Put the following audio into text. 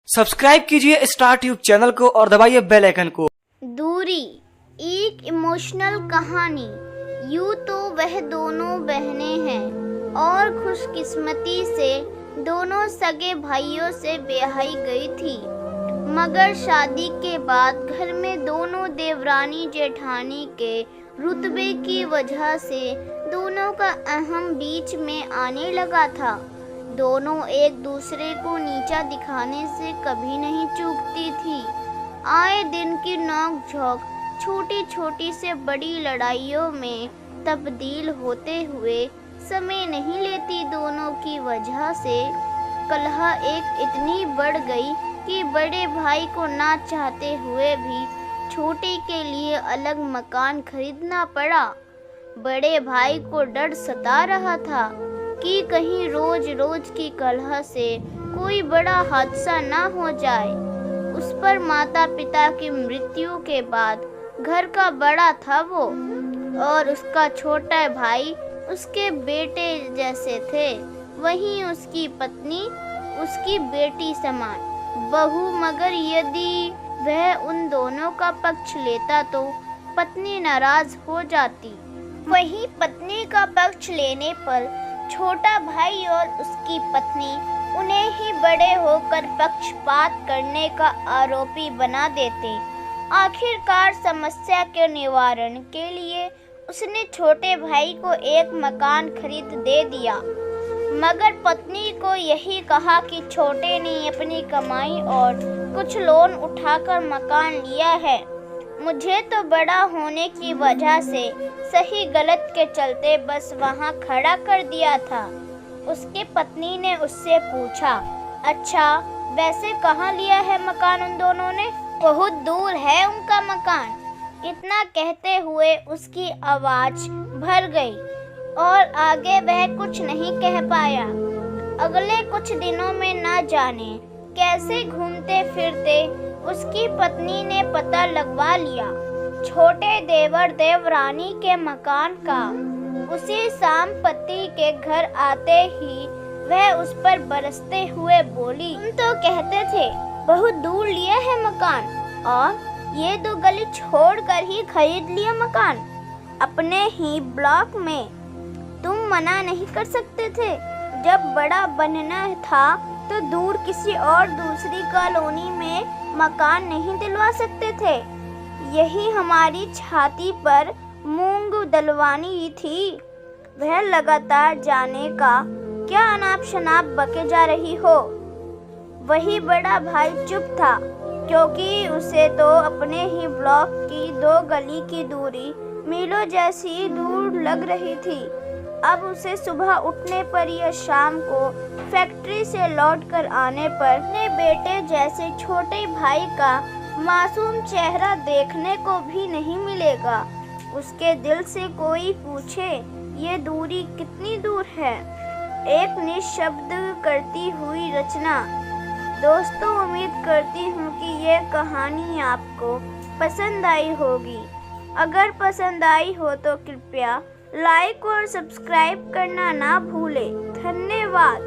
Subscribe कीजिए star tube channel को और दबाइए बेल आइकन को। दूरी एक इमोशनल कहानी। यूं तो वह दोनों बहनें हैं और खुशकिस्मती से दोनों सगे भाइयों से ब्याही गई थी, मगर शादी के बाद घर में दोनों देवरानी जेठानी के रुतबे की वजह से दोनों का अहम बीच में आने लगा था। दोनों एक दूसरे को नीचा दिखाने से कभी नहीं चूकती थी। आए दिन की नोक झोंक छोटी छोटी से बड़ी लड़ाइयों में तब्दील होते हुए समय नहीं लेती। दोनों की वजह से कलह एक इतनी बढ़ गई कि बड़े भाई को ना चाहते हुए भी छोटे के लिए अलग मकान खरीदना पड़ा। बड़े भाई को डर सता रहा था कि कहीं रोज रोज की कलह से कोई बड़ा हादसा ना हो जाए। उस पर माता पिता की मृत्यु के बाद घर का बड़ा था वो, और उसका छोटा भाई उसके बेटे जैसे थे। वहीं उसकी पत्नी उसकी बेटी समान बहू, मगर यदि वह उन दोनों का पक्ष लेता तो पत्नी नाराज हो जाती। वहीं पत्नी का पक्ष लेने पर छोटा भाई और उसकी पत्नी उन्हें ही बड़े होकर पक्षपात करने का आरोपी बना देते। आखिरकार समस्या के निवारण के लिए उसने छोटे भाई को एक मकान खरीद दे दिया, मगर पत्नी को यही कहा कि छोटे ने अपनी कमाई और कुछ लोन उठाकर मकान लिया है। मुझे तो बड़ा होने की वजह से सही गलत के चलते बस वहाँ खड़ा कर दिया था। उसकी पत्नी ने उससे पूछा, अच्छा वैसे कहाँ लिया है मकान उन दोनों ने? बहुत दूर है उनका मकान। इतना कहते हुए उसकी आवाज भर गई और आगे वह कुछ नहीं कह पाया। अगले कुछ दिनों में ना जाने कैसे घूमते फिरते उसकी पत्नी ने पता लगवा लिया छोटे देवर देवरानी के मकान का। उसी शाम पति के घर आते ही वह उस पर बरसते हुए बोली, तुम तो कहते थे बहुत दूर लिया है मकान, और ये 2 गली छोड़कर ही खरीद लिया मकान अपने ही ब्लॉक में। तुम मना नहीं कर सकते थे? जब बड़ा बनना था तो दूर किसी और दूसरी कॉलोनी में मकान नहीं दिलवा सकते थे? यही हमारी छाती पर मूंग दलवानी थी। वह लगातार जाने का क्या अनाप शनाप बके जा रही हो। वही बड़ा भाई चुप था, क्योंकि उसे तो अपने ही ब्लॉक की 2 गली की दूरी मीलों जैसी दूर लग रही थी। अब उसे सुबह उठने पर या शाम को फैक्ट्री से लौटकर आने पर अपने बेटे जैसे छोटे भाई का मासूम चेहरा देखने को भी नहीं मिलेगा। उसके दिल से कोई पूछे, ये दूरी कितनी दूर है? एक निशब्द करती हुई रचना। दोस्तों, उम्मीद करती हूँ कि ये कहानी आपको पसंद आई होगी। अगर पसंद आई हो तो कृपया लाइक और सब्सक्राइब करना ना भूलें। धन्यवाद।